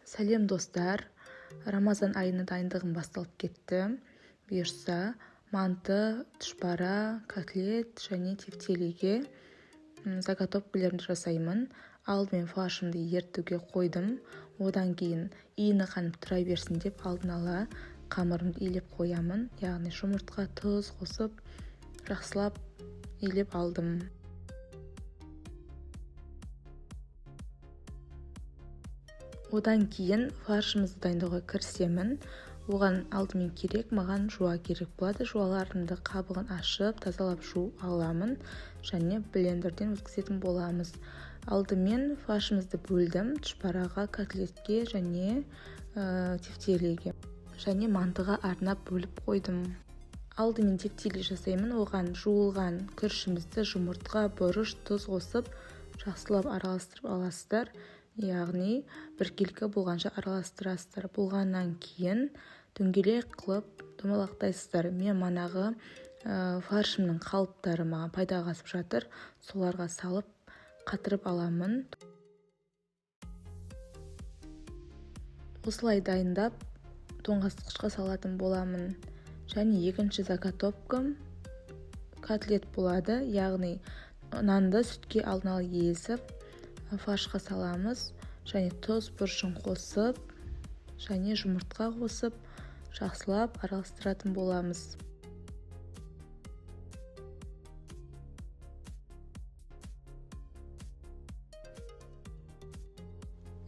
Сәлем достар, Рамазан айына дайындығым басталып кетті. Бұйырса, манты, тұшпара, котлет және тефтелиге заготовкалерімді жасаймын. Алдымен фаршымды ертуге қойдым. Одан кейін иіні қанып тұра берсін деп алдын ала қамырымды илеп қоямын. Яғни жұмыртқа, тұз қосып, жақсылап илеп алдым. Одан кейін фаршымызды дайындауға кірісемін. Оған алдымен маған жуа керек болады. Жуаларымды қабығын ашып, тазалап жуып аламын және блендерден өткізетін боламыз. Алдымен фаршымызды бөлдім. Тұшпараға, котлетке және тефтелиге және мантыға арнап бөліп қойдым. Алдымен тефтели жасаймын. Оған жуылған күрішімізді жұмыртқа, бұрыш, тұз қосып, жақсылап араластырып аласыздар. Яғни біркелкі болғанша араластырасыздар. Болғаннан кейін дөңгелек қылып домалақтайсыздар. Мен манағы фаршымның қалыптары маған пайдаға асып жатыр. Соларға салып қатырып аламын. Осылай дайындап тоңазытқышқа салатын боламын. Және екінші заготовкам котлет болады. Яғни нанды сүтке алдын ала езіп фаршқа саламыз және тұз, бұрышын қосып және жұмыртқа қосып жақсылап араластыратын боламыз.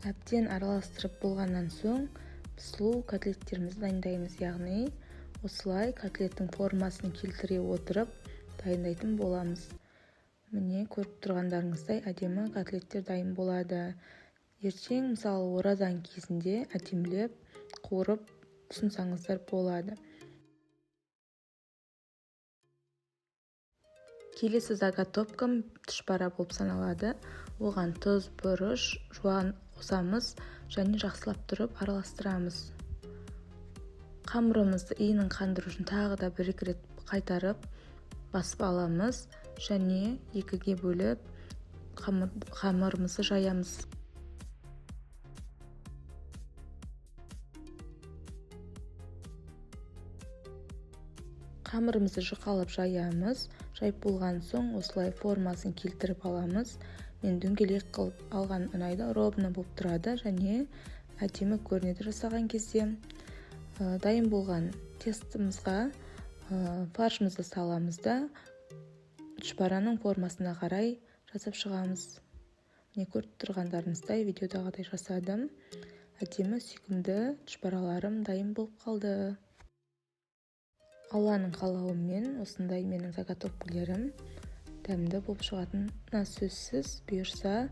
Әбден араластырып болғаннан соң сұлу котлеттерімізді дайындаймыз. Яғни осылай котлеттің формасын келтіре отырып дайындайтын боламыз. Міне көріп тұрғандарыңыздай әдемі котлеттер дайын болады. Ертең мысалы оразан кезінде әдемілеп қуырып ұсынсаңыздар болады. Келесі заготовкам тұшпара болып саналады. Оған тұз, бұрыш, жуан қосамыз және жақсылап тұрып араластырамыз. Қамырымызды иінін қандыру үшін тағы да бір-екі рет қайтарып басып аламыз және екіге бөліп қамырымызды жаямыз. Қамырымызды жұқалап жаямыз. Жайып болған соң осылай формасын келтіріп аламыз. Мен дөңгелек қылып алған ұнайды, ровно болып тұрады және әдемі көрінеді жасаған кезде. Дайын болған тестімізға фаршымызды саламыз да тұшпараның формасына қарай жасап шығамыз. Міне көріп тұрғандарыңыздай видеодағыдай жасадым. Әдемі сүйкімді тұшпараларым дайын болып қалды. Алланың қалауымен осындай менің заготовкалерім дәмді болып шығатынына сөзсіз. Бұйырса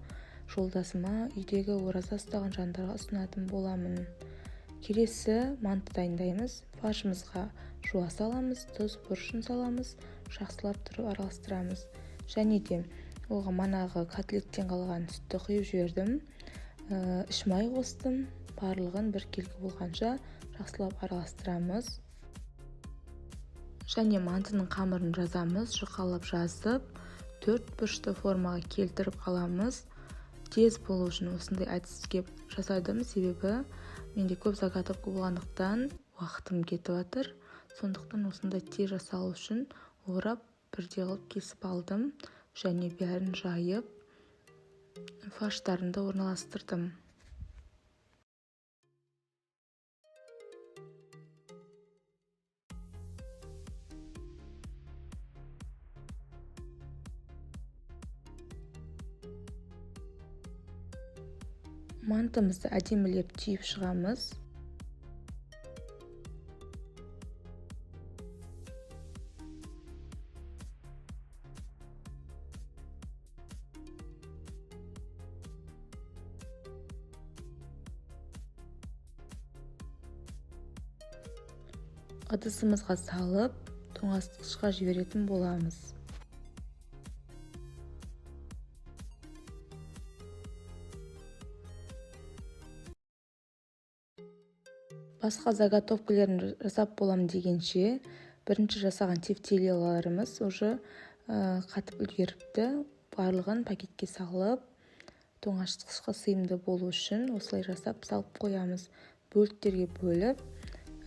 жолдасыма үйдегі ораза ұстаған жандарға ұсынатын боламын. Келесі манты дайындаймыз. Фаршымызға жуа саламыз, тұз, бұрышын саламыз, жақсылап тұрып араластырамыз. Және де оған манағы котлеттен қалған сүтті құйып жібердім. Іш май қостым. Барлығын біркелкі болғанша жақсылап араластырамыз. Және мантының қамырын жазамыз. Жұқалап жазып, 4 бұрышты формаға келтіріп аламыз. Тез болу үшін осындай әдіске жасадым. Себебі менде көп заготовка болғандықтан уақытым кетіп жатыр. Сондықтан осындай тез жасалу үшін орап бірде қылып кесіп алдым және бәрін жайып фарштарымды орналастырдым. Мантымызды әдемілеп түйіп шығамыз. Ыдысымызға салып, тоңазытқышқа жіберетін боламыз. Басқа заготовкалерін жасап болам дегенше, бірінші жасаған тефтелиларымыз уже қатып үлгеріпті. Барлығын пакетке салып, тоңазытқышқа сыйымды болу үшін осылай жасап салып қоямыз. Бөліктерге бөліп,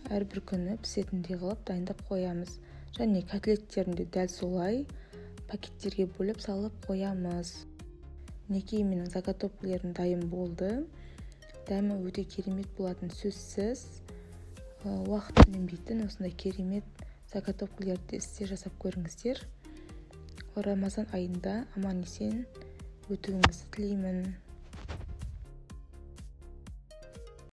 әрбір күні пісетіндей қылып дайындап қоямыз. Және котлеттерін де дәл солай пакеттерге бөліп салып қоямыз. Мінекей менің заготовкаларым дайын болды. Дәмі өте керемет болатын сөзсіз. Уақыт үнемдейтін осындай керемет заготовкаларды сіздер жасап көріңіздер. Рамазан айында аман-есен өтуіңізді тілеймін.